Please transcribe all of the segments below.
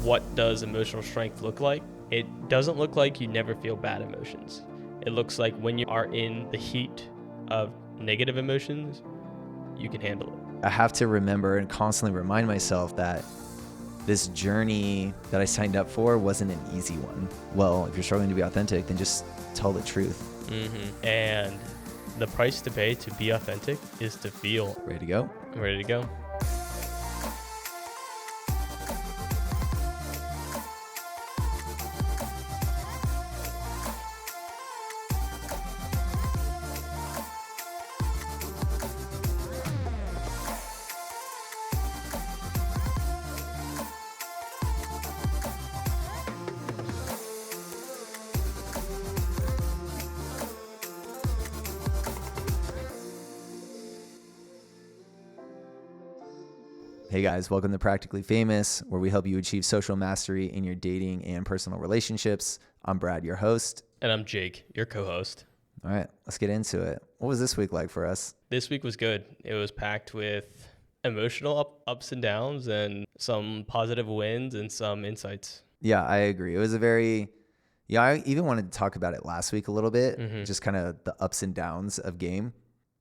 what does emotional strength look like? It doesn't look like you never feel bad emotions. It looks like when you are in the heat of negative emotions, you can handle it. I have to remember and constantly remind myself that this journey that I signed up for wasn't an easy one. Well, if you're struggling to be authentic, then just tell the truth. And the price to pay to be authentic is to feel Ready to go? ready to go. Hey guys, welcome to Practically Famous, where we help you achieve social mastery in your dating and personal relationships. I'm Brad, your host. And I'm Jake, your co-host. All right, let's get into it. What was this week like for us? This week was good. It was packed with emotional ups and downs and some positive wins and some insights. Yeah, I agree. It was I even wanted to talk about it last week a little bit, just kind of the ups and downs of game.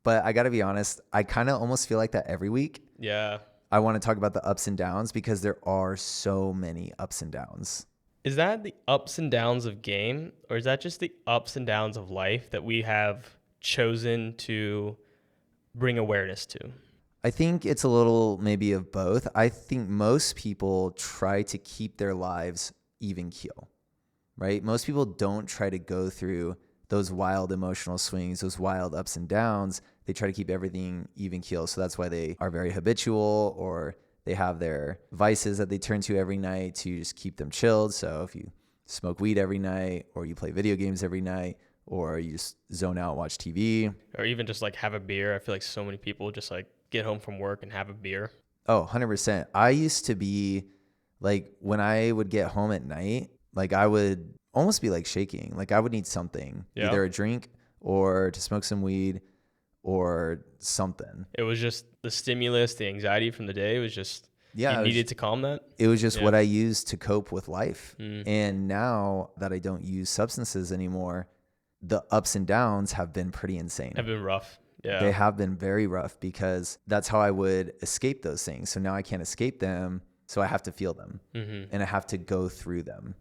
But I got to be honest, I kind of almost feel like that every week. Yeah. I want to talk about the ups and downs because there are so many ups and downs. Is that the ups and downs of game, or is that just the ups and downs of life that we have chosen to bring awareness to? I think it's a little maybe of both. I think most people try to keep their lives even keel, right? Most people don't try to go through those wild emotional swings, those wild ups and downs. They try to keep everything even keel. So that's why they are very habitual, or they have their vices that they turn to every night to just keep them chilled. So if you smoke weed every night, or you play video games every night, or you just zone out, watch TV. Or even just like have a beer. I feel like so many people just like get home from work and have a beer. Oh, 100%. I used to be like, when I would get home at night, like I would almost be like shaking. Like I would need something, either a drink or to smoke some weed or something. It was just the stimulus, the anxiety from the day. It was just, you needed to calm that. It was just what I used to cope with life. And now that I don't use substances anymore, the ups and downs have been pretty insane. Have been rough. Yeah. They have been very rough because that's how I would escape those things. So now I can't escape them. So I have to feel them and I have to go through them.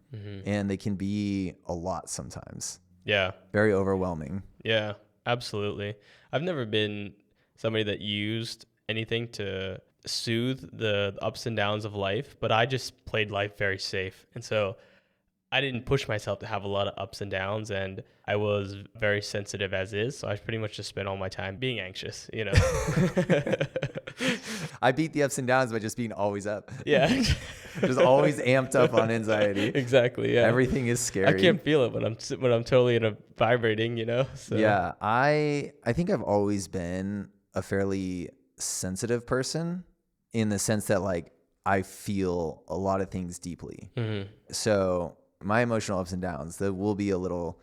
And they can be a lot sometimes. Yeah. Very overwhelming. Yeah, absolutely. I've never been somebody that used anything to soothe the ups and downs of life, but I just played life very safe. And so I didn't push myself to have a lot of ups and downs, and I was very sensitive as is. So I pretty much just spent all my time being anxious, you know. I beat the ups and downs by just being always up. Yeah. Just always amped up on anxiety. Exactly. Yeah. Everything is scary. I can't feel it when I'm totally in a vibrating, you know. So. Yeah. I think I've always been a fairly sensitive person in the sense that like I feel a lot of things deeply. So my emotional ups and downs, that will be a little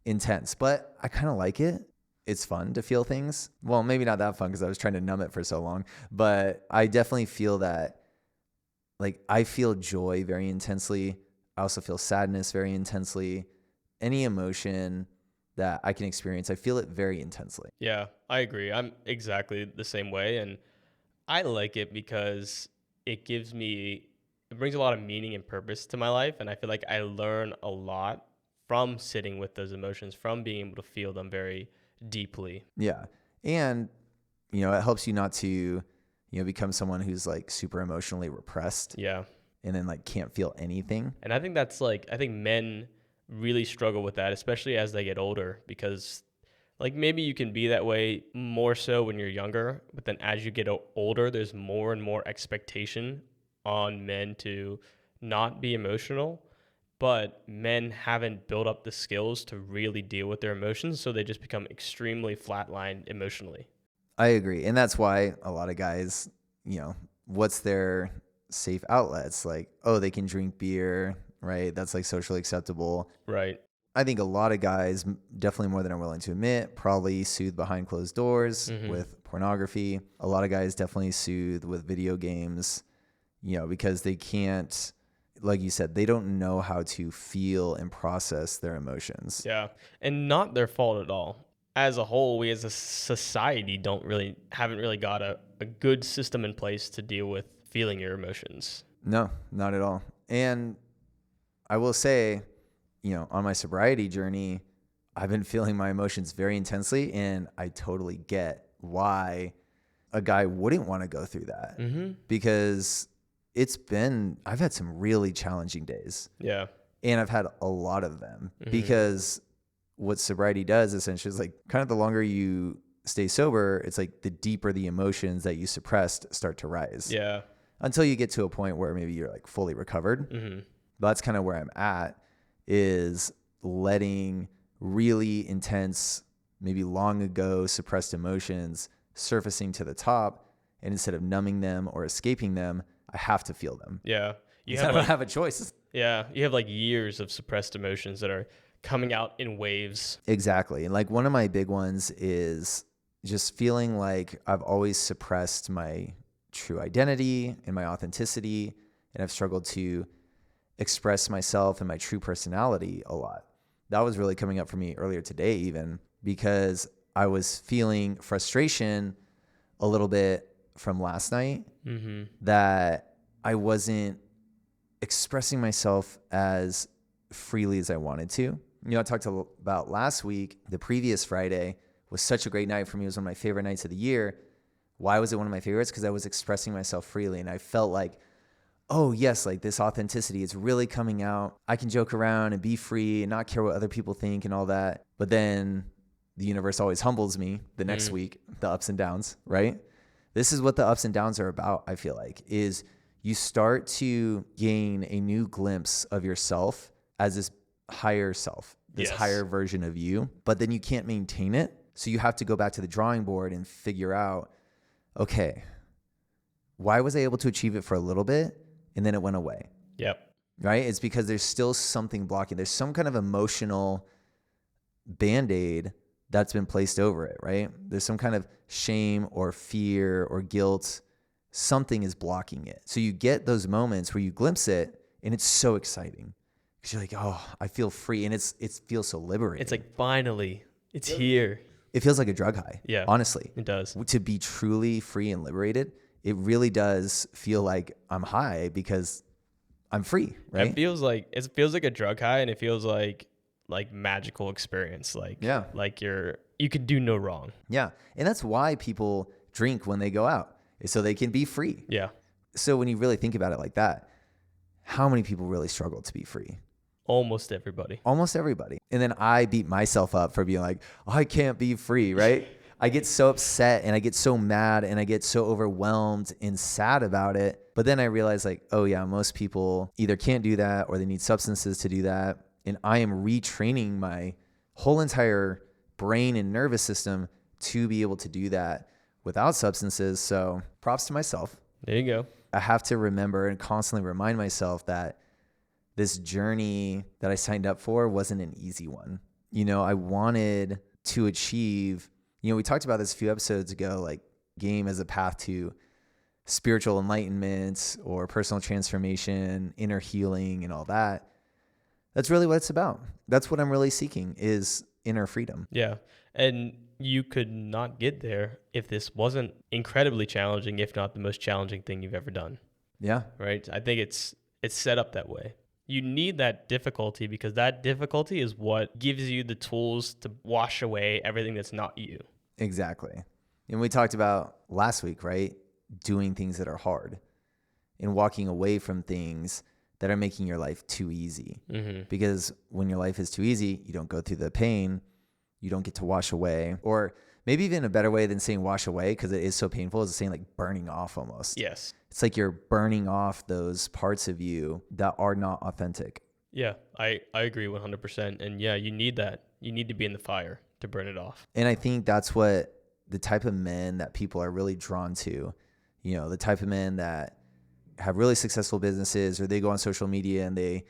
intense, but I kind of like it. It's fun to feel things. Well, maybe not that fun because I was trying to numb it for so long, but I definitely feel that, like, I feel joy very intensely. I also feel sadness very intensely. Any emotion that I can experience, I feel it very intensely. Yeah, I agree. I'm exactly the same way. And I like it because it brings a lot of meaning and purpose to my life. And I feel like I learn a lot from sitting with those emotions, from being able to feel them very deeply. Yeah. And, it helps you not to, become someone who's like super emotionally repressed. Yeah. And then like can't feel anything. And I think I think men really struggle with that, especially as they get older, because like maybe you can be that way more so when you're younger, but then as you get older, there's more and more expectation on men to not be emotional, but men haven't built up the skills to really deal with their emotions, so they just become extremely flatlined emotionally. I agree. And that's why a lot of guys, what's their safe outlets? Like, oh, they can drink beer, right? That's like socially acceptable. Right. I think a lot of guys, definitely more than I'm willing to admit, probably soothe behind closed doors with pornography. A lot of guys definitely soothe with video games, because they can't like you said, they don't know how to feel and process their emotions. Yeah. And not their fault at all. As a whole, we as a society haven't really got a good system in place to deal with feeling your emotions. No, not at all. And I will say, on my sobriety journey, I've been feeling my emotions very intensely, and I totally get why a guy wouldn't want to go through that, because I've had some really challenging days. Yeah. And I've had a lot of them, because what sobriety does essentially is like, kind of the longer you stay sober, it's like the deeper the emotions that you suppressed start to rise. Yeah. Until you get to a point where maybe you're like fully recovered. But that's kind of where I'm at, is letting really intense, maybe long ago suppressed emotions surfacing to the top. And instead of numbing them or escaping them, I have to feel them. Yeah. I don't have a choice. Yeah. You have like years of suppressed emotions that are coming out in waves. Exactly. And like one of my big ones is just feeling like I've always suppressed my true identity and my authenticity. And I've struggled to express myself and my true personality a lot. That was really coming up for me earlier today, even because I was feeling frustration a little bit from last night, that I wasn't expressing myself as freely as I wanted to. I talked about last week, the previous Friday was such a great night for me. It was one of my favorite nights of the year. Why was it one of my favorites? Because I was expressing myself freely, and I felt like, oh yes, like this authenticity is really coming out. I can joke around and be free and not care what other people think and all that. But then the universe always humbles me the next week, the ups and downs, right? This is what the ups and downs are about, I feel like, is you start to gain a new glimpse of yourself as this higher self, this higher version of you, but then you can't maintain it. So you have to go back to the drawing board and figure out, okay, why was I able to achieve it for a little bit and then it went away? Yep. Right? It's because there's still something blocking. There's some kind of emotional Band-Aid that's been placed over it, right? There's some kind of shame or fear or guilt. Something is blocking it. So you get those moments where you glimpse it and it's so exciting because you're like, oh, I feel free. And it feels so liberating. It's like, finally, it's here. It feels like a drug high. Yeah. Honestly. It does. To be truly free and liberated, it really does feel like I'm high because I'm free, right? It feels like a drug high, and it feels like magical experience. Like you could do no wrong. Yeah. And that's why people drink when they go out, is so they can be free. Yeah. So when you really think about it like that, how many people really struggle to be free? Almost everybody. Almost everybody. And then I beat myself up for being like, oh, I can't be free, right? I get so upset and I get so mad and I get so overwhelmed and sad about it. But then I realize like, oh yeah, most people either can't do that or they need substances to do that. And I am retraining my whole entire brain and nervous system to be able to do that without substances. So props to myself. There you go. I have to remember and constantly remind myself that this journey that I signed up for wasn't an easy one. I wanted to achieve, we talked about this a few episodes ago, like game as a path to spiritual enlightenment or personal transformation, inner healing and all that. That's really what it's about. That's what I'm really seeking, is inner freedom. Yeah. And you could not get there if this wasn't incredibly challenging, if not the most challenging thing you've ever done. Yeah. Right? I think it's set up that way. You need that difficulty because that difficulty is what gives you the tools to wash away everything that's not you. Exactly. And we talked about last week, right? Doing things that are hard and walking away from things that are making your life too easy. Mm-hmm. Because when your life is too easy, you don't go through the pain, you don't get to wash away. Or maybe even a better way than saying wash away, because it is so painful, is saying like burning off almost. Yes. It's like you're burning off those parts of you that are not authentic. Yeah, I agree 100%. And yeah, you need that. You need to be in the fire to burn it off. And I think that's what the type of men that people are really drawn to, the type of men that have really successful businesses, or they go on social media and they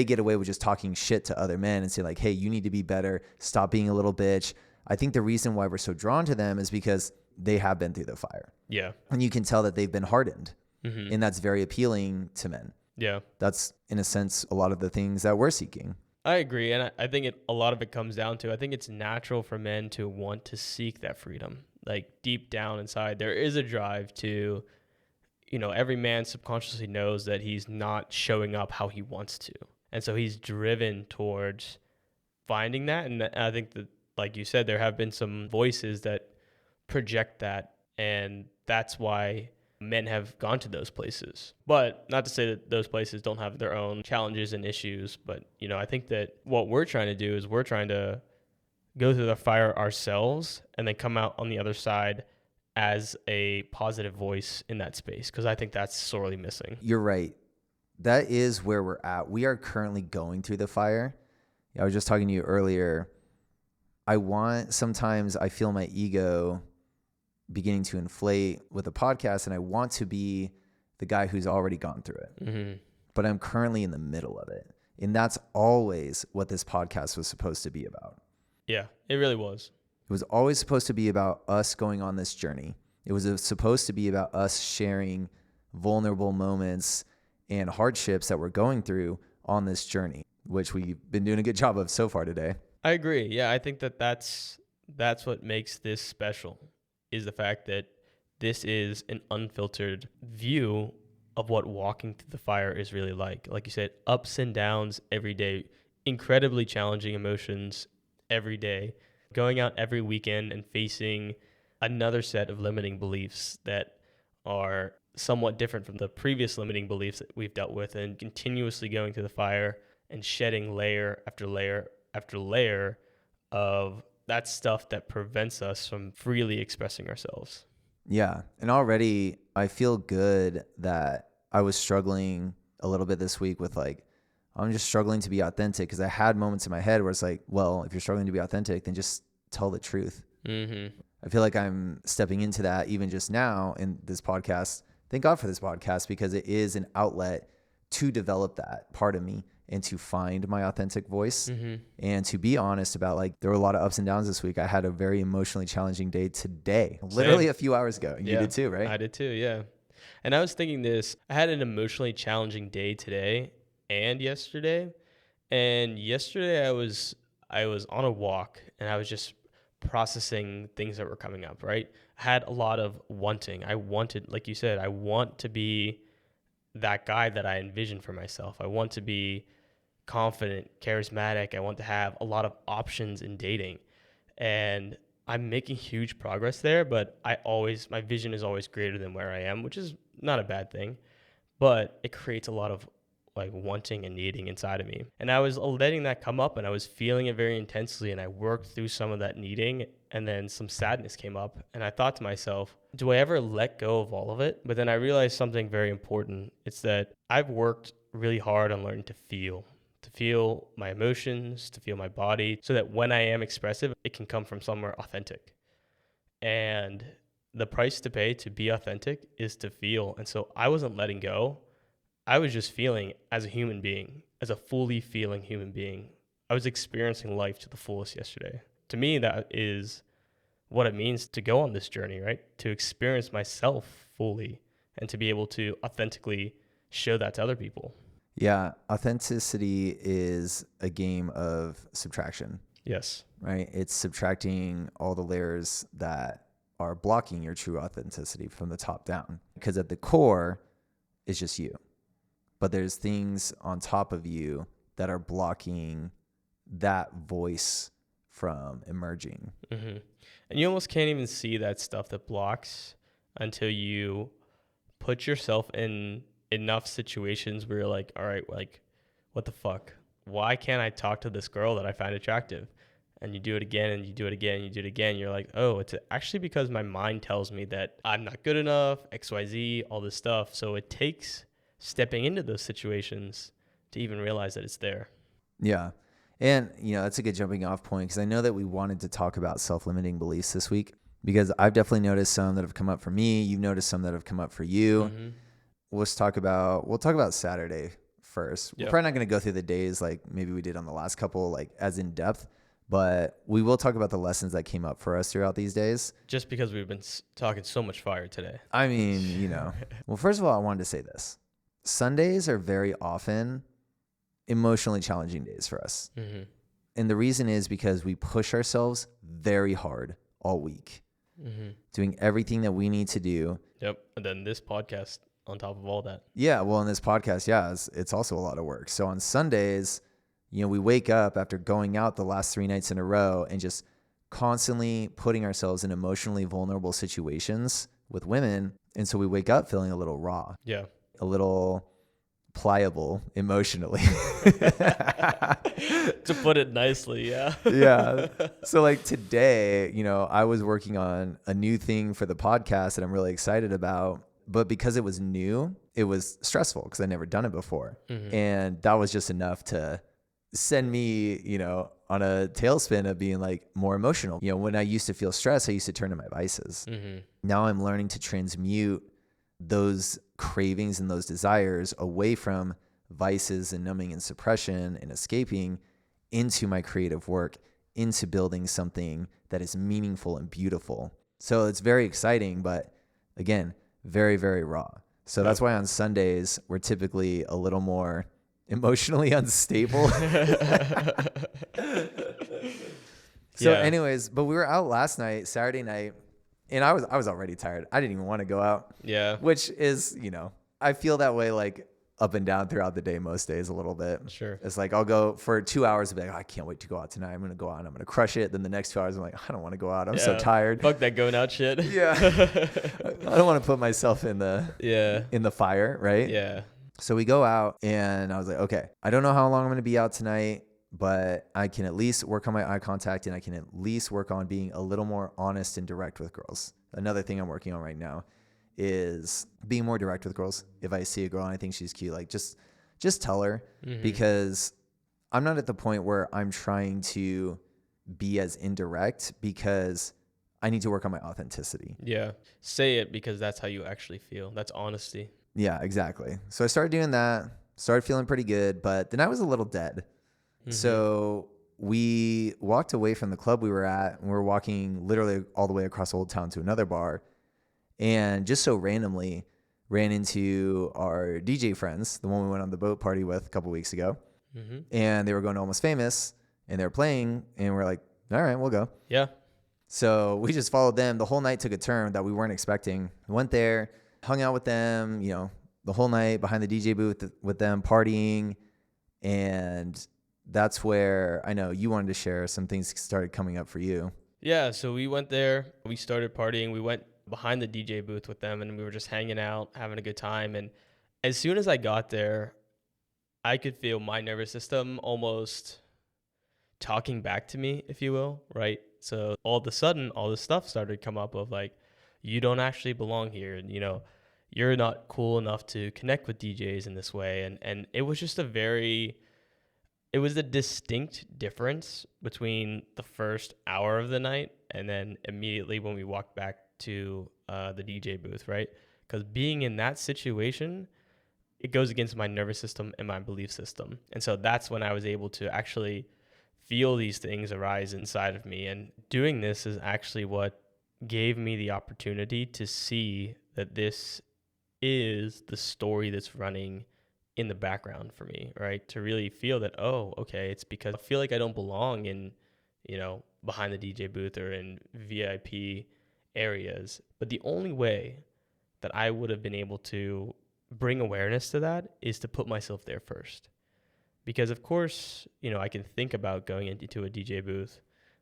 get away with just talking shit to other men and say like, hey, you need to be better. Stop being a little bitch. I think the reason why we're so drawn to them is because they have been through the fire. Yeah. And you can tell that they've been hardened. Mm-hmm. And that's very appealing to men. Yeah. That's, in a sense, a lot of the things that we're seeking. I agree. And I think a lot of it comes down to, I think it's natural for men to want to seek that freedom. Like deep down inside, there is a drive to, every man subconsciously knows that he's not showing up how he wants to. And so he's driven towards finding that. And I think that, like you said, there have been some voices that project that. And that's why men have gone to those places. But not to say that those places don't have their own challenges and issues. But, I think that what we're trying to do is we're trying to go through the fire ourselves and then come out on the other side as a positive voice in that space, because I think that's sorely missing. You're right. That is where we're at. We are currently going through the fire. I was just talking to you earlier. Sometimes I feel my ego beginning to inflate with a podcast, and I want to be the guy who's already gone through it. Mm-hmm. But I'm currently in the middle of it. And that's always what this podcast was supposed to be about. Yeah, it really was. It was always supposed to be about us going on this journey. It was supposed to be about us sharing vulnerable moments and hardships that we're going through on this journey, which we've been doing a good job of so far today. I agree. Yeah, I think that's what makes this special, is the fact that this is an unfiltered view of what walking through the fire is really like. Like you said, ups and downs every day, incredibly challenging emotions every day, going out every weekend and facing another set of limiting beliefs that are somewhat different from the previous limiting beliefs that we've dealt with, and continuously going through the fire and shedding layer after layer after layer of that stuff that prevents us from freely expressing ourselves. Yeah. And already I feel good that I was struggling a little bit this week with I'm just struggling to be authentic, because I had moments in my head where it's like, well, if you're struggling to be authentic, then just tell the truth. Mm-hmm. I feel like I'm stepping into that even just now in this podcast. Thank God for this podcast, because it is an outlet to develop that part of me and to find my authentic voice, and to be honest about there were a lot of ups and downs this week. I had a very emotionally challenging day today, literally a few hours ago. You did too, right? I did too, yeah. And I was thinking this, I had an emotionally challenging day today and yesterday. And yesterday I was on a walk and I was just processing things that were coming up, right? I had a lot of wanting. I wanted, like you said, I want to be that guy that I envisioned for myself. I want to be confident, charismatic. I want to have a lot of options in dating. And I'm making huge progress there, but my vision is always greater than where I am, which is not a bad thing, but it creates a lot of wanting and needing inside of me. And I was letting that come up and I was feeling it very intensely, and I worked through some of that needing, and then some sadness came up, and I thought to myself, do I ever let go of all of it? But then I realized something very important. It's that I've worked really hard on learning to feel my emotions, to feel my body, so that when I am expressive, it can come from somewhere authentic. And the price to pay to be authentic is to feel. And so I wasn't letting go. I was just feeling as a human being, as a fully feeling human being. I was experiencing life to the fullest yesterday. To me, that is what it means to go on this journey, right? To experience myself fully and to be able to authentically show that to other people. Yeah. Authenticity is a game of subtraction. Yes. Right? It's subtracting all the layers that are blocking your true authenticity from the top down. Because at the core, it's just you. But there's things on top of you that are blocking that voice from emerging. Mm-hmm. And you almost can't even see that stuff that blocks until you put yourself in enough situations where you're like, all right, what the fuck? Why can't I talk to this girl that I find attractive? And you do it again and you do it again and you do it again. You're like, oh, it's actually because my mind tells me that I'm not good enough, XYZ, all this stuff. So it takes stepping into those situations to even realize that it's there. Yeah. And, that's a good jumping off point, because I know that we wanted to talk about self-limiting beliefs this week, because I've definitely noticed some that have come up for me. You've noticed some that have come up for you. Mm-hmm. We'll talk about Saturday first. Yep. We're probably not going to go through the days like maybe we did on the last couple, as in depth, but we will talk about the lessons that came up for us throughout these days. Just because we've been talking so much fire today. I mean, well, first of all, I wanted to say this. Sundays are very often emotionally challenging days for us. Mm-hmm. And the reason is because we push ourselves very hard all week, doing everything that we need to do. Yep. And then this podcast on top of all that. Yeah. Well, in this podcast, yeah, it's also a lot of work. So on Sundays, we wake up after going out the last 3 nights in a row and just constantly putting ourselves in emotionally vulnerable situations with women. And so we wake up feeling a little raw. Yeah. A little pliable emotionally. To put it nicely, yeah. Yeah. So like today, I was working on a new thing for the podcast that I'm really excited about. But because it was new, it was stressful because I'd never done it before. And that was just enough to send me, on a tailspin of being like more emotional. When I used to feel stressed, I used to turn to my vices. Now I'm learning to transmute those cravings and those desires away from vices and numbing and suppression and escaping into my creative work, into building something that is meaningful and beautiful. So it's very exciting, but again, very, very raw. So that's why on Sundays, we're typically a little more emotionally unstable. So anyways, but we were out last night, Saturday night, and I was already tired. I didn't even want to go out. Yeah. Which is, I feel that way like up and down throughout the day most days a little bit. Sure. It's like I'll go for 2 hours and be like, I can't wait to go out tonight. I'm going to go out and I'm going to crush it. Then the next 2 hours, I'm like, I don't want to go out. I'm so tired. Fuck that going out shit. Yeah. I don't want to put myself in the fire, right? Yeah. So we go out and I was like, okay, I don't know how long I'm going to be out tonight, but I can at least work on my eye contact and I can at least work on being a little more honest and direct with girls. Another thing I'm working on right now is being more direct with girls. If I see a girl and I think she's cute, like just tell her, because I'm not at the point where I'm trying to be as indirect because I need to work on my authenticity. Yeah. Say it because that's how you actually feel. That's honesty. Yeah, exactly. So I started doing that, started feeling pretty good, but then I was a little dead. So we walked away from the club we were at and we were walking literally all the way across Old Town to another bar, and just so randomly ran into our DJ friends, the one we went on the boat party with a couple weeks ago. And they were going to Almost Famous and they were playing and we're like, all right, we'll go. Yeah. So we just followed them. The whole night took a turn that we weren't expecting. We went there, hung out with them, the whole night behind the DJ booth with them, partying. And that's where I know you wanted to share some things started coming up for you. Yeah. So we went there, we started partying, we went behind the DJ booth with them and we were just hanging out, having a good time. And as soon as I got there, I could feel my nervous system almost talking back to me, if you will, right? So all of a sudden, all this stuff started to come up of like, you don't actually belong here. And, you're not cool enough to connect with DJs in this way. And it was just it was a distinct difference between the first hour of the night and then immediately when we walked back to the DJ booth, right? Because being in that situation, it goes against my nervous system and my belief system. And so that's when I was able to actually feel these things arise inside of me. And doing this is actually what gave me the opportunity to see that this is the story that's running in the background for me, right? To really feel that, oh, okay, it's because I feel like I don't belong in, behind the DJ booth or in VIP areas. But the only way that I would have been able to bring awareness to that is to put myself there first. Because of course, I can think about going into a DJ booth,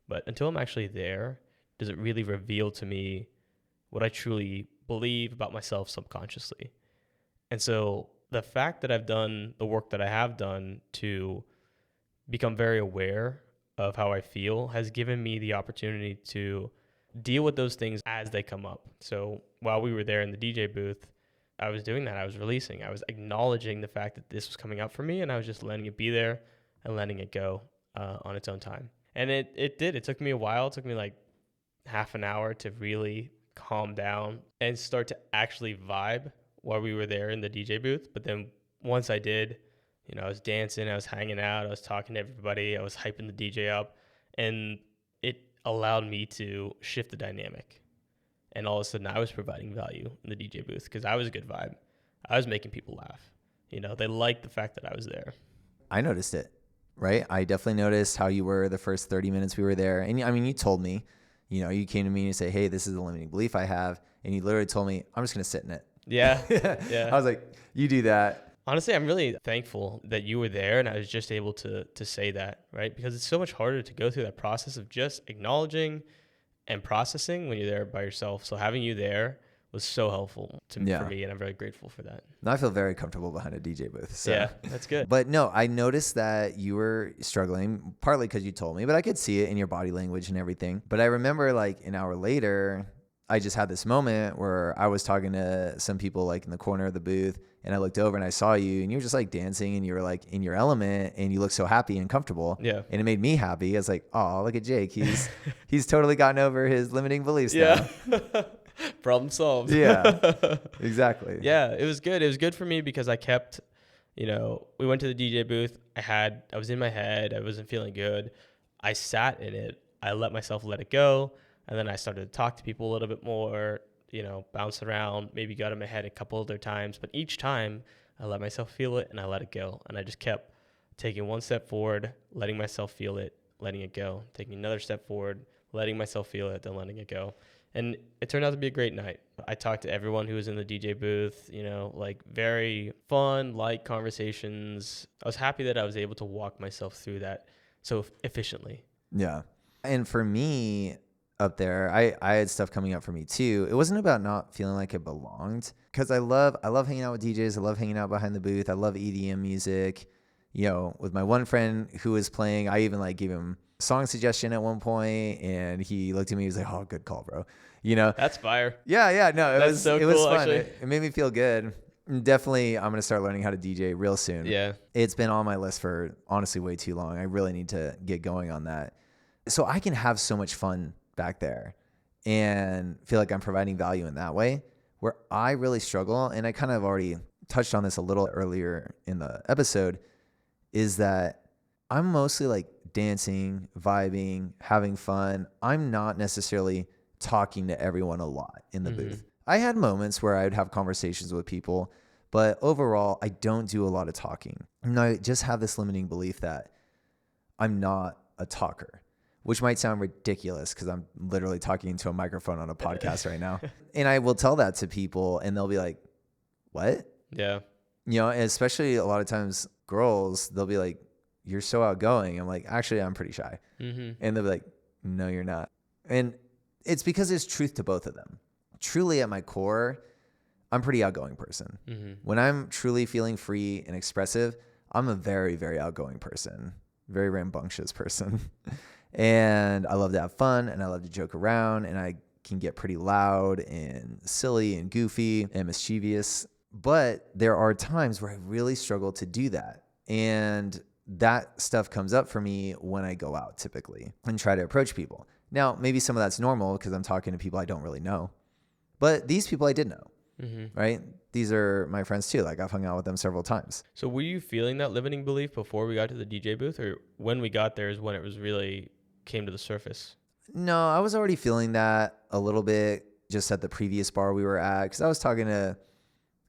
but until I'm actually there, does it really reveal to me what I truly believe about myself subconsciously? And so the fact that I've done the work that I have done to become very aware of how I feel has given me the opportunity to deal with those things as they come up. So while we were there in the DJ booth, I was doing that. I was releasing. I was acknowledging the fact that this was coming up for me, and I was just letting it be there and letting it go on its own time. And it did. It took me a while. It took me like half an hour to really calm down and start to actually vibe while we were there in the DJ booth. But then once I did, I was dancing, I was hanging out, I was talking to everybody, I was hyping the DJ up, and it allowed me to shift the dynamic. And all of a sudden I was providing value in the DJ booth because I was a good vibe. I was making people laugh. They liked the fact that I was there. I noticed it, right? I definitely noticed how you were the first 30 minutes we were there. And I mean, you told me, you came to me and you say, hey, this is the limiting belief I have. And you literally told me, I'm just going to sit in it. Yeah. I was like, you do that. Honestly, I'm really thankful that you were there and I was just able to say that, right? Because it's so much harder to go through that process of just acknowledging and processing when you're there by yourself. So having you there was so helpful for me, and I'm very grateful for that. Now I feel very comfortable behind a DJ booth. So. Yeah, that's good. But no, I noticed that you were struggling, partly because you told me, but I could see it in your body language and everything. But I remember like an hour later, I just had this moment where I was talking to some people like in the corner of the booth, and I looked over and I saw you and you were just like dancing and you were like in your element and you looked so happy and comfortable. Yeah. And it made me happy. I was like, oh, look at Jake. He's totally gotten over his limiting beliefs now. Yeah. Problem solved. Yeah, exactly. Yeah, it was good. It was good for me because I kept, we went to the DJ booth. I was in my head. I wasn't feeling good. I sat in it. I let myself let it go. And then I started to talk to people a little bit more, bounce around, maybe got in my head a couple other times. But each time I let myself feel it and I let it go. And I just kept taking one step forward, letting myself feel it, letting it go, taking another step forward, letting myself feel it, then letting it go. And it turned out to be a great night. I talked to everyone who was in the DJ booth, very fun, light conversations. I was happy that I was able to walk myself through that so efficiently. Yeah. And for me up there, I had stuff coming up for me too. It wasn't about not feeling like it belonged, because I love hanging out with DJs. I love hanging out behind the booth. I love EDM music. With my one friend who was playing, I even like gave him song suggestion at one point, and he looked at me. He was like, "Oh, good call, bro." That's fire. Yeah. No, it was fun. Actually. It made me feel good. Definitely, I'm gonna start learning how to DJ real soon. Yeah, it's been on my list for honestly way too long. I really need to get going on that, so I can have so much fun back there and feel like I'm providing value in that way. Where I really struggle, and I kind of already touched on this a little earlier in the episode, is that I'm mostly like dancing, vibing, having fun. I'm not necessarily talking to everyone a lot in the booth. I had moments where I would have conversations with people, but overall, I don't do a lot of talking. And I just have this limiting belief that I'm not a talker, which might sound ridiculous because I'm literally talking into a microphone on a podcast right now. And I will tell that to people and they'll be like, what? Yeah. And especially a lot of times girls, they'll be like, you're so outgoing. I'm like, actually, I'm pretty shy. And they'll be like, no, you're not. And it's because there's truth to both of them. Truly at my core, I'm a pretty outgoing person. When I'm truly feeling free and expressive, I'm a very, very outgoing person, very rambunctious person. And I love to have fun and I love to joke around, and I can get pretty loud and silly and goofy and mischievous. But there are times where I really struggle to do that. And that stuff comes up for me when I go out typically and try to approach people. Now, maybe some of that's normal because I'm talking to people I don't really know. But these people I did know, right? These are my friends too. Like I've hung out with them several times. So were you feeling that limiting belief before we got to the DJ booth, or when we got there is when it was really came to the surface? No, I was already feeling that a little bit just at the previous bar we were at, because I was talking to a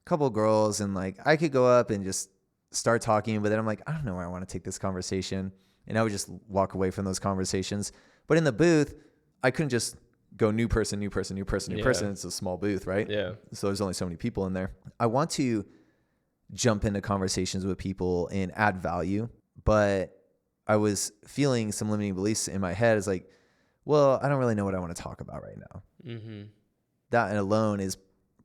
couple of girls and like I could go up and just start talking, but then I'm like, I don't know where I want to take this conversation. And I would just walk away from those conversations. But in the booth, I couldn't just go new person. It's a small booth, right? Yeah. So there's only so many people in there. I want to jump into conversations with people and add value, but I was feeling some limiting beliefs in my head. It's like, well, I don't really know what I want to talk about right now. That alone is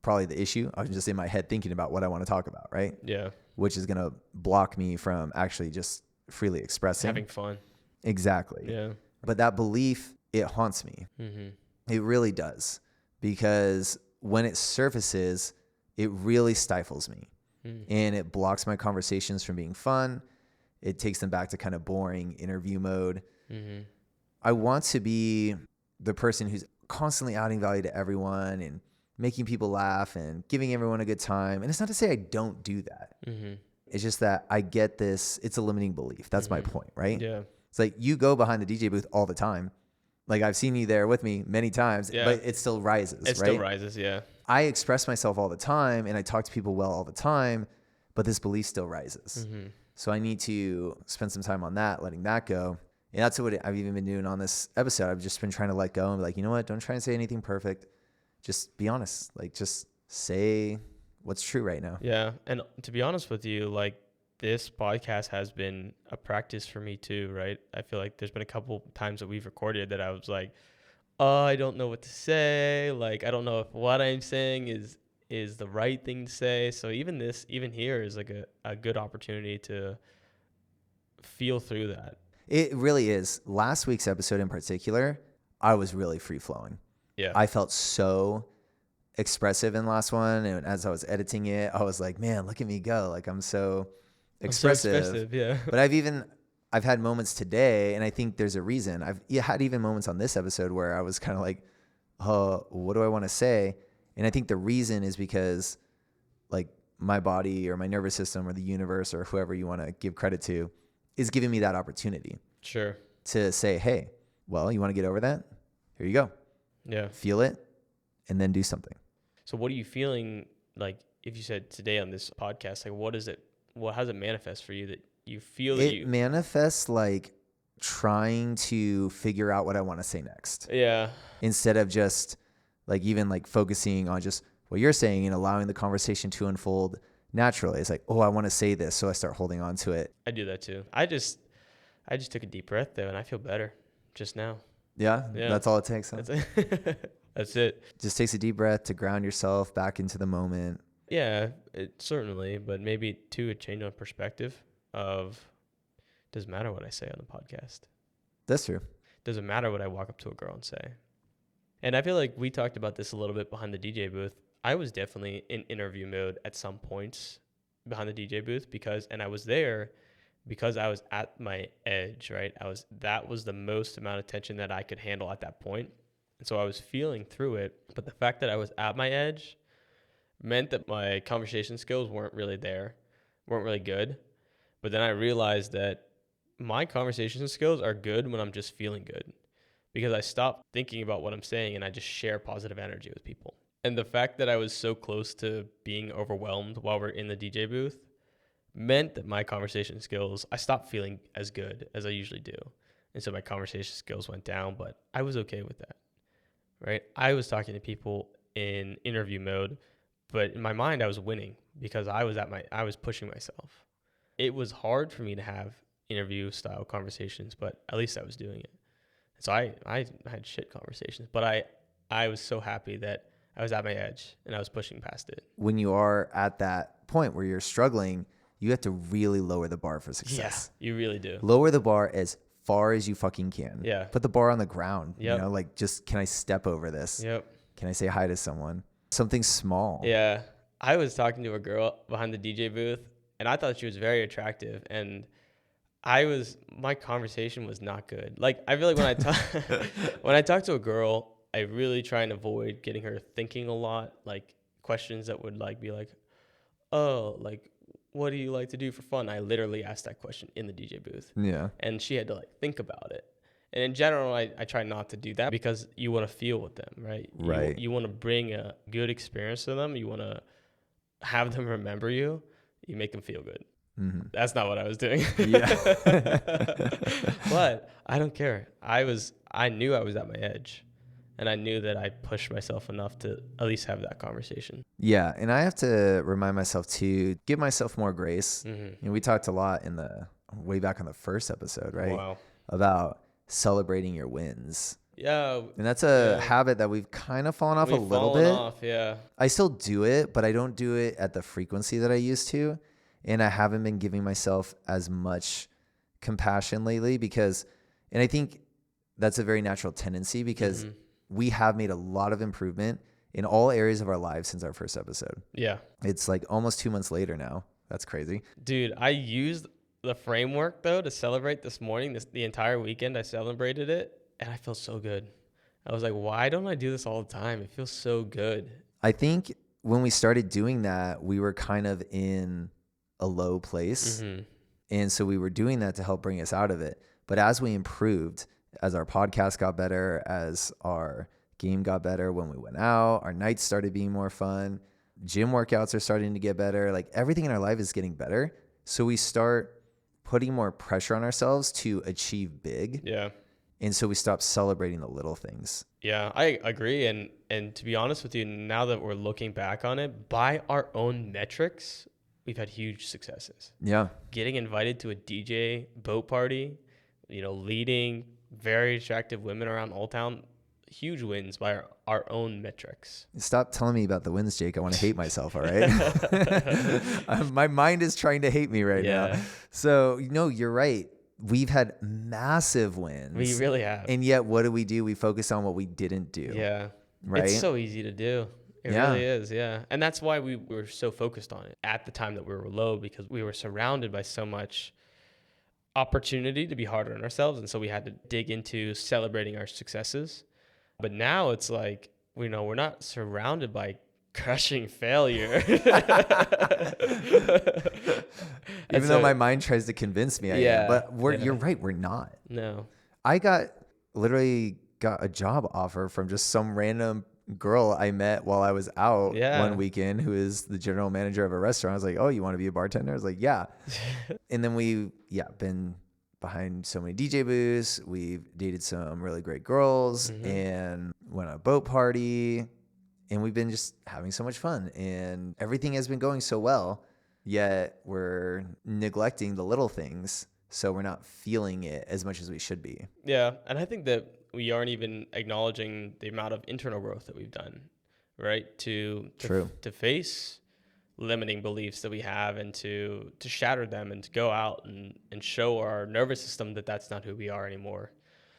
probably the issue. I was just in my head thinking about what I want to talk about, right? Yeah. Which is going to block me from actually just freely expressing. Having fun. Exactly. Yeah. But that belief, it haunts me. It really does. Because when it surfaces, it really stifles me. And it blocks my conversations from being fun. It takes them back to kind of boring interview mode. I want to be the person who's constantly adding value to everyone and making people laugh and giving everyone a good time. And it's not to say I don't do that. It's just that I get this. It's a limiting belief. That's my point, right? Yeah. It's like you go behind the DJ booth all the time. Like I've seen you there with me many times, but it still rises, It right? still rises, yeah. I express myself all the time and I talk to people well all the time, but this belief still rises. So I need to spend some time on that, letting that go. And that's what I've even been doing on this episode. I've just been trying to let go and be like, you know what? Don't try and say anything perfect. Just be honest. Like, just say what's true right now. Yeah. And to be honest with you, like, this podcast has been a practice for me too, right? I feel like there's been a couple times that we've recorded that I was like, oh, I don't know what to say. Like, I don't know if what I'm saying is the right thing to say. So even here is like a good opportunity to feel through that. It really is. Last week's episode in particular, I was really free flowing. Yeah. I felt so expressive in the last one. And as I was editing it, I was like, man, look at me go. Like, I'm so expressive. Yeah. But I've had moments today, and I think there's a reason. I've had even moments on this episode where I was kind of like, oh, what do I want to say? And I think the reason is because like my body or my nervous system or the universe or whoever you want to give credit to is giving me that opportunity. Sure. To say, hey, well, you want to get over that? Here you go. Yeah. Feel it and then do something. So what are you feeling like if you said today on this podcast, like how does it manifest for you that you feel that it manifests like trying to figure out what I want to say next. Yeah. Instead of just like even like focusing on just what you're saying and allowing the conversation to unfold naturally. It's like, oh, I want to say this. So I start holding on to it. I do that too. I just took a deep breath though, and I feel better just now. Yeah. That's all it takes. Huh? That's it. Just takes a deep breath to ground yourself back into the moment. Yeah, it certainly, but maybe too a change of perspective of doesn't matter what I say on the podcast. That's true. Doesn't matter what I walk up to a girl and say. And I feel like we talked about this a little bit behind the DJ booth. I was definitely in interview mode at some points behind the DJ booth I was there because I was at my edge, right? That was the most amount of tension that I could handle at that point. And so I was feeling through it, but the fact that I was at my edge meant that my conversation skills weren't really good. But then I realized that my conversation skills are good when I'm just feeling good, because I stop thinking about what I'm saying and I just share positive energy with people. And the fact that I was so close to being overwhelmed while we're in the DJ booth meant that my conversation skills, I stopped feeling as good as I usually do. And so my conversation skills went down, but I was okay with that, right? I was talking to people in interview mode, but in my mind I was winning because I was pushing myself. It was hard for me to have interview style conversations, but at least I was doing it. So I had shit conversations, but I was so happy that I was at my edge and I was pushing past it. When you are at that point where you're struggling, you have to really lower the bar for success. Yeah, you really do. Lower the bar as far as you fucking can. Yeah. Put the bar on the ground. Yep. You know, like just, can I step over this? Yep. Can I say hi to someone? Something small. Yeah. I was talking to a girl behind the DJ booth and I thought she was very attractive, and my conversation was not good. Like, I feel like when I talk to a girl, I really try and avoid getting her thinking a lot, like questions that would like be like, oh, like, what do you like to do for fun? I literally asked that question in the DJ booth. Yeah. And she had to like think about it. And in general, I try not to do that because you want to feel with them, right? Right. You want to bring a good experience to them. You want to have them remember you. You make them feel good. Mm-hmm. That's not what I was doing. Yeah. But I don't care. I knew I was at my edge, and I knew that I pushed myself enough to at least have that conversation. Yeah. And I have to remind myself to give myself more grace. Mm-hmm. We talked a lot way back on the first episode, right? Wow. About celebrating your wins. Yeah. And that's a habit that we've kind of fallen off a little bit. Yeah. I still do it, but I don't do it at the frequency that I used to. And I haven't been giving myself as much compassion lately and I think that's a very natural tendency because we have made a lot of improvement in all areas of our lives since our first episode. Yeah. It's like almost 2 months later now. That's crazy. Dude, I used the framework though to celebrate this morning. The entire weekend I celebrated it and I feel so good. I was like, why don't I do this all the time? It feels so good. I think when we started doing that, we were kind of in a low place. Mm-hmm. And so we were doing that to help bring us out of it. But as we improved, as our podcast got better, as our game got better, when we went out, our nights started being more fun. Gym workouts are starting to get better. Like everything in our life is getting better. So we start putting more pressure on ourselves to achieve big. Yeah. And so we stop celebrating the little things. Yeah, I agree. And to be honest with you, now that we're looking back on it, by our own metrics, we've had huge successes. Yeah. Getting invited to a DJ boat party, leading very attractive women around Old Town, huge wins by our own metrics. Stop telling me about the wins, Jake. I want to hate myself, all right? My mind is trying to hate me right now. So, you're right. We've had massive wins. We really have. And yet, what do? We focus on what we didn't do. Yeah. Right? It's so easy to do. It really is, yeah. And that's why we were so focused on it at the time that we were low, because we were surrounded by so much opportunity to be harder on ourselves. And so we had to dig into celebrating our successes. But now it's like, we're not surrounded by crushing failure. Even though my mind tries to convince me I am. But you're right, we're not. No. I literally got a job offer from just some random girl I met while I was out one weekend, who is the general manager of a restaurant. I was like, oh, you want to be a bartender? I was like, yeah. And then we've been behind so many DJ booths. We've dated some really great girls and went on a boat party, and we've been just having so much fun, and everything has been going so well, yet we're neglecting the little things. So we're not feeling it as much as we should be. Yeah. And I think that we aren't even acknowledging the amount of internal growth that we've done, right? To face limiting beliefs that we have, and to shatter them, and to go out and show our nervous system that that's not who we are anymore.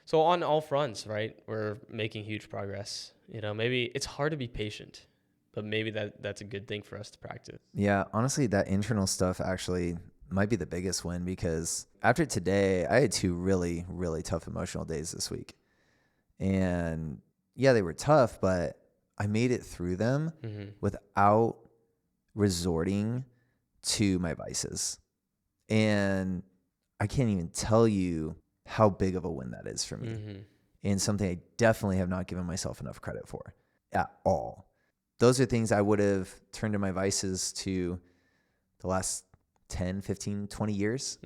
So on all fronts, right, we're making huge progress. Maybe it's hard to be patient, but maybe that's a good thing for us to practice. Yeah, honestly, that internal stuff actually might be the biggest win, because after today, I had 2 really, really tough emotional days this week. And yeah, they were tough, but I made it through them without resorting to my vices. And I can't even tell you how big of a win that is for me. And something I definitely have not given myself enough credit for at all. Those are things I would have turned to my vices to the last 10, 15, 20 years,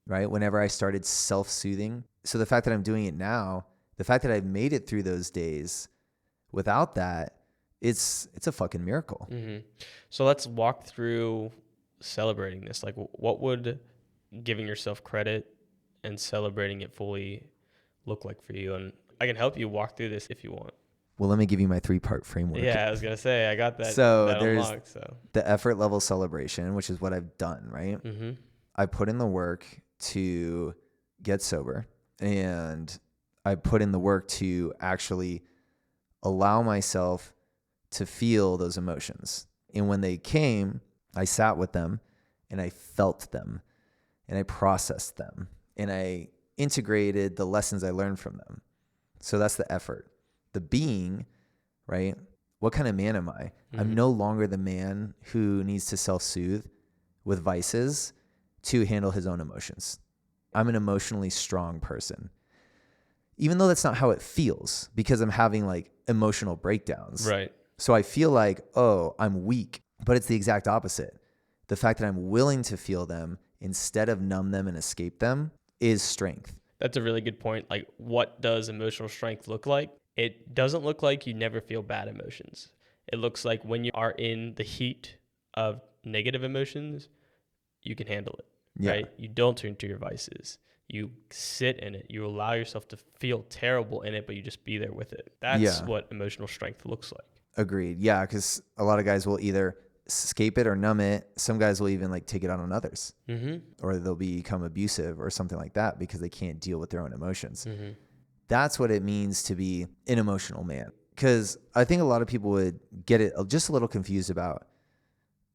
right? Whenever I started self-soothing. So the fact that I'm doing it now, the fact that I've made it through those days without that, it's a fucking miracle. So let's walk through celebrating this. Like, what would giving yourself credit and celebrating it fully look like for you? And I can help you walk through this if you want. Well, let me give you my 3-part framework. Yeah, I was going to say, I got that. So that there's unlocked, the effort level celebration, which is what I've done, right? I put in the work to get sober, and I put in the work to actually allow myself to feel those emotions. And when they came, I sat with them, and I felt them, and I processed them, and I integrated the lessons I learned from them. So that's the effort. The being, right? What kind of man am I? I'm no longer the man who needs to self-soothe with vices to handle his own emotions. I'm an emotionally strong person. Even though that's not how it feels, because I'm having like emotional breakdowns. Right. So I feel like, oh, I'm weak, but it's the exact opposite. The fact that I'm willing to feel them instead of numb them and escape them is strength. That's a really good point. Like, what does emotional strength look like? It doesn't look like you never feel bad emotions. It looks like when you are in the heat of negative emotions, you can handle it, right? You don't turn to your vices. You sit in it. You allow yourself to feel terrible in it, but you just be there with it. That's what emotional strength looks like. Agreed. Yeah, because a lot of guys will either escape it or numb it. Some guys will even like take it out on others, or they'll become abusive or something like that because they can't deal with their own emotions. That's what it means to be an emotional man. Because I think a lot of people would get it just a little confused about,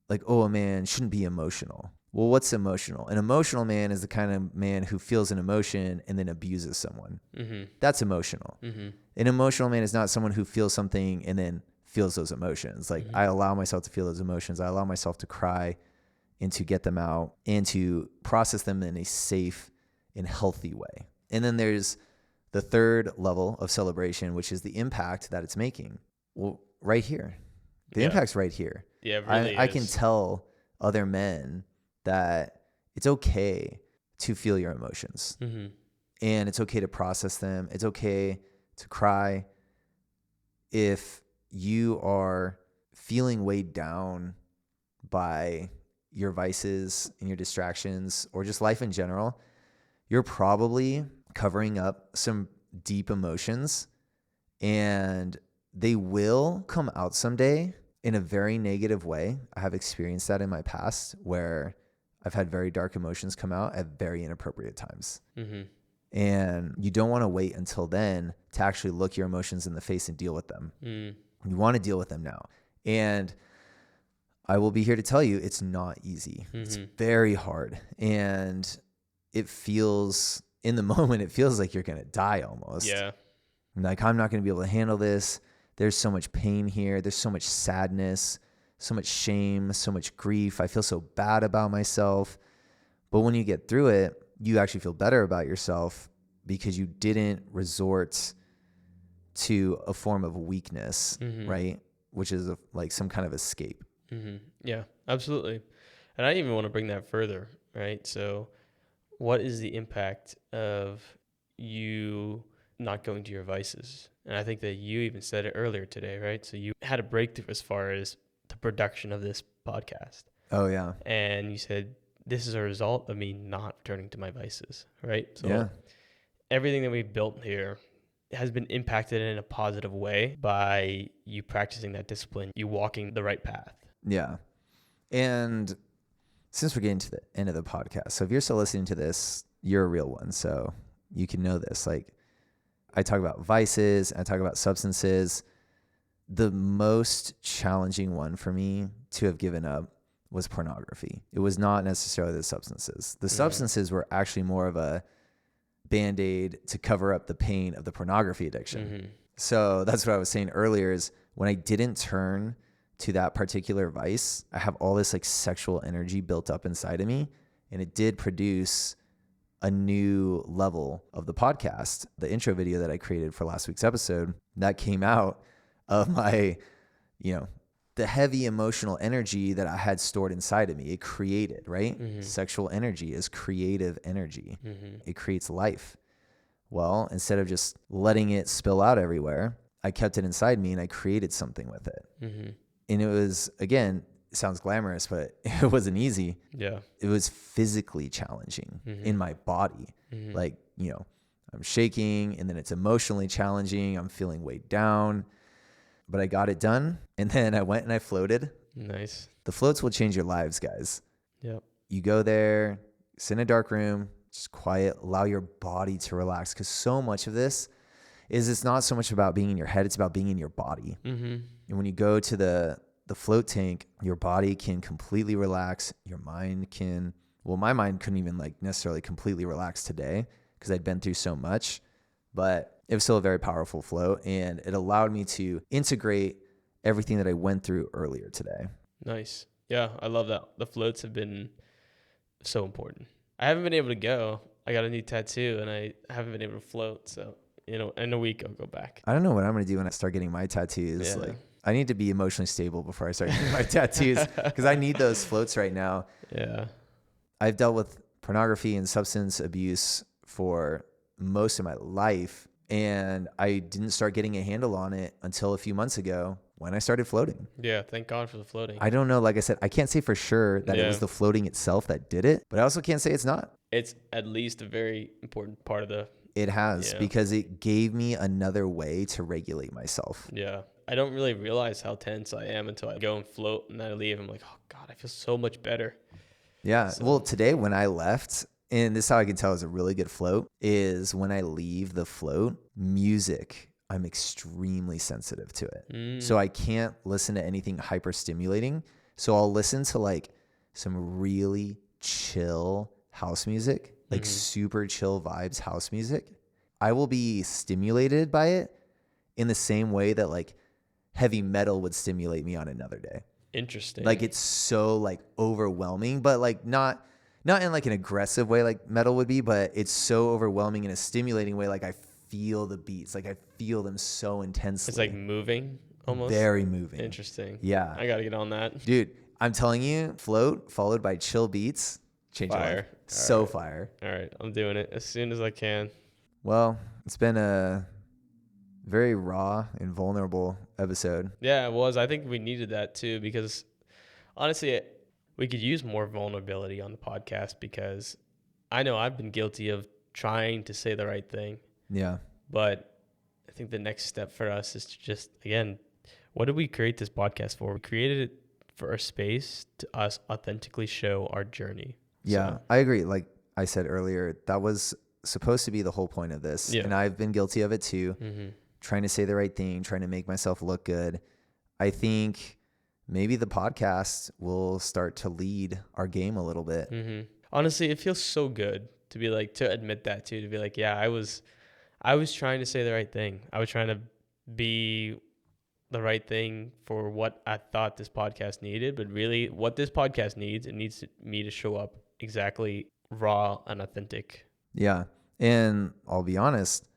like, oh, a man shouldn't be emotional. Well, what's emotional? An emotional man is the kind of man who feels an emotion and then abuses someone. That's emotional. An emotional man is not someone who feels something and then feels those emotions. Like, I allow myself to feel those emotions. I allow myself to cry and to get them out and to process them in a safe and healthy way. And then there's the third level of celebration, which is the impact that it's making. Well, right here, The impact's right here. Yeah, it really I is. can tell other men that it's okay to feel your emotions. Mm-hmm. And it's okay to process them. It's okay to cry. If you are feeling weighed down by your vices and your distractions or just life in general, you're probably covering up some deep emotions, and they will come out someday in a very negative way. I have experienced that in my past where I've had very dark emotions come out at very inappropriate times. Mm-hmm. And you don't want to wait until then to actually look your emotions in the face and deal with them. You want to deal with them now. And I will be here to tell you it's not easy. It's very hard. And it feels, in the moment, it feels like you're going to die almost. Yeah. Like, I'm not going to be able to handle this. There's so much pain here. There's so much sadness, so much shame, so much grief. I feel so bad about myself. But when you get through it, you actually feel better about yourself because you didn't resort to a form of weakness, right? Which is like some kind of escape. Yeah, absolutely. And I even want to bring that further, right? So what is the impact of you not going to your vices? And I think that you even said it earlier today, right? So you had a breakthrough as far as the production of this podcast. Oh, yeah. And you said, this is a result of me not returning to my vices, right? So Yeah. everything that we've built here has been impacted in a positive way by you practicing that discipline, you walking the right path. Yeah. And since we're getting to the end of the podcast, so if you're still listening to this, you're a real one. So you can know this. Like, I talk about vices, I talk about substances. The most challenging one for me to have given up was pornography. It was not necessarily the substances. The substances were actually more of a Band-Aid to cover up the pain of the pornography addiction. So that's what I was saying earlier is when I didn't turn to that particular vice, I have all this like sexual energy built up inside of me, and it did produce a new level of the podcast. The intro video that I created for last week's episode, that came out of my, the heavy emotional energy that I had stored inside of me. It created, right? Sexual energy is creative energy. It creates life. Well, instead of just letting it spill out everywhere, I kept it inside me and I created something with it. And it was, again, it sounds glamorous, but it wasn't easy. Yeah. It was physically challenging in my body. Like, I'm shaking, and then it's emotionally challenging. I'm feeling weighed down. But I got it done, and then I went and I floated. Nice. The floats will change your lives, guys. Yep. You go there, sit in a dark room, just quiet, allow your body to relax, because so much of this is it's not so much about being in your head, it's about being in your body. And when you go to the float tank, your body can completely relax. Your mind can, well, my mind couldn't even like necessarily completely relax today because I'd been through so much, but it was still a very powerful float, and it allowed me to integrate everything that I went through earlier today. Nice. Yeah, I love that. The floats have been so important. I haven't been able to go. I got a new tattoo, and I haven't been able to float. So, in a week, I'll go back. I don't know what I'm going to do when I start getting my tattoos. Yeah. Like, I need to be emotionally stable before I start getting my tattoos because I need those floats right now. Yeah. I've dealt with pornography and substance abuse for most of my life, and I didn't start getting a handle on it until a few months ago when I started floating. Yeah, thank God for the floating. I don't know. Like I said, I can't say for sure that it was the floating itself that did it, but I also can't say it's not. It's at least a very important part of the... It has, because it gave me another way to regulate myself. Yeah. I don't really realize how tense I am until I go and float, and I leave. I'm like, oh God, I feel so much better. Yeah. So. Well, today when I left, and this is how I can tell it's a really good float, is when I leave the float, music, I'm extremely sensitive to it. So I can't listen to anything hyper stimulating. So I'll listen to like some really chill house music, like super chill vibes house music. I will be stimulated by it in the same way that like heavy metal would stimulate me on another day. Interesting. Like it's so like overwhelming, but like not in like an aggressive way like metal would be, but it's so overwhelming in a stimulating way. Like I feel the beats, like I feel them so intensely. It's like moving. almost. Very moving. Interesting. Yeah. I got to get on that. Dude, I'm telling you, Float followed by Chill Beats. Change your life. Fire. So All right. fire. All right. I'm doing it as soon as I can. Well, it's been a very raw and vulnerable episode. Yeah, it was. I think we needed that too because honestly, we could use more vulnerability on the podcast because I know I've been guilty of trying to say the right thing. Yeah. But I think the next step for us is to just, again, what did we create this podcast for? We created it for a space to us authentically show our journey. Yeah, So, I agree. Like I said earlier, that was supposed to be the whole point of this. Yeah. And I've been guilty of it too. mm-hmm. Trying to say the right thing, trying to make myself look good. I think maybe the podcast will start to lead our game a little bit. Mm-hmm. Honestly, it feels so good to be like, to admit that too, to be like, yeah, I was trying to say the right thing. I was trying to be the right thing for what I thought this podcast needed, but really what this podcast needs, it needs me to show up exactly raw and authentic. Yeah. And I'll be honest,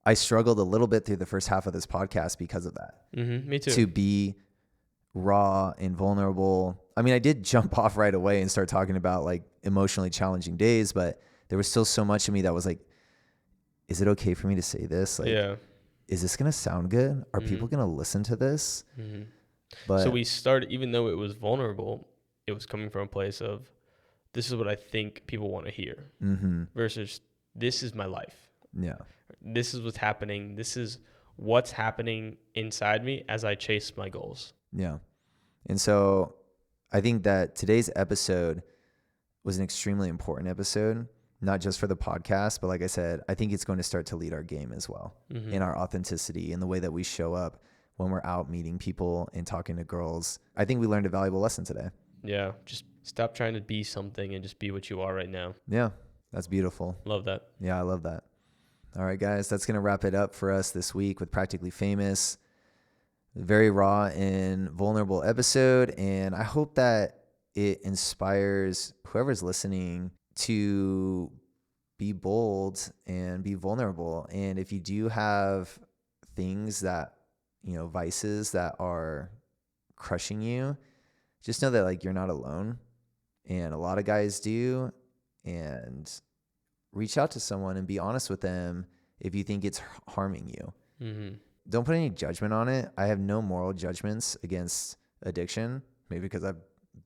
I struggled a little bit through the first half of this podcast because of that. Mm-hmm. Me too. To be raw and vulnerable. I mean, I did jump off right away and start talking about like emotionally challenging days, but there was still so much of me that was like, is it okay for me to say this? Like, yeah. is this going to sound good? Are people going to listen to this? Mm-hmm. But so we started, even though it was vulnerable, it was coming from a place of, this is what I think people want to hear versus this is my life. Yeah. This is what's happening. This is what's happening inside me as I chase my goals. Yeah. And so I think that today's episode was an extremely important episode, not just for the podcast, but like I said, I think it's going to start to lead our game as well in our authenticity, in the way that we show up when we're out meeting people and talking to girls. I think we learned a valuable lesson today. Yeah. Just stop trying to be something and just be what you are right now. Yeah. That's beautiful. Love that. Yeah, I love that. All right, guys, that's going to wrap it up for us this week with Practically Famous. Very raw and vulnerable episode. And I hope that it inspires whoever's listening to be bold and be vulnerable. And if you do have things that, vices that are crushing you, just know that like you're not alone. And a lot of guys do. And reach out to someone and be honest with them if you think it's harming you. Mm-hmm. Don't put any judgment on it. I have no moral judgments against addiction, maybe because I've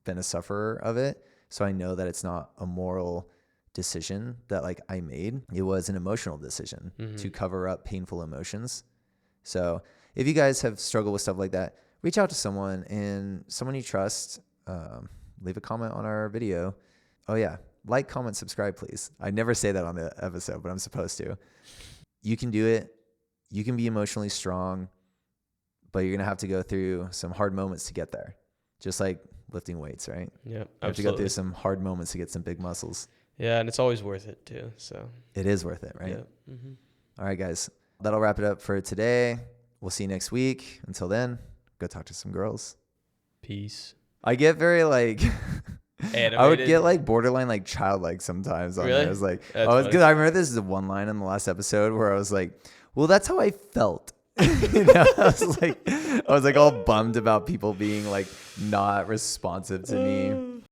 been a sufferer of it. So I know that it's not a moral decision that like I made. It was an emotional decision to cover up painful emotions. So if you guys have struggled with stuff like that, reach out to someone and someone you trust. Leave a comment on our video. Oh yeah. Like, comment, subscribe, please. I never say that on the episode, but I'm supposed to. You can do it. You can be emotionally strong, but you're going to have to go through some hard moments to get there. Just like lifting weights, right? Yeah, You absolutely. have to go through some hard moments to get some big muscles. Yeah, and it's always worth it too. So it is worth it, right? Yeah. Mm-hmm. All right, guys. That'll wrap it up for today. We'll see you next week. Until then, go talk to some girls. Peace. I get very like... Animated. I would get like borderline like childlike sometimes on Really? there. I was like, That's because I remember this is the one line in the last episode where I was like, well, that's how I felt. I was like all bummed about people being like not responsive to me.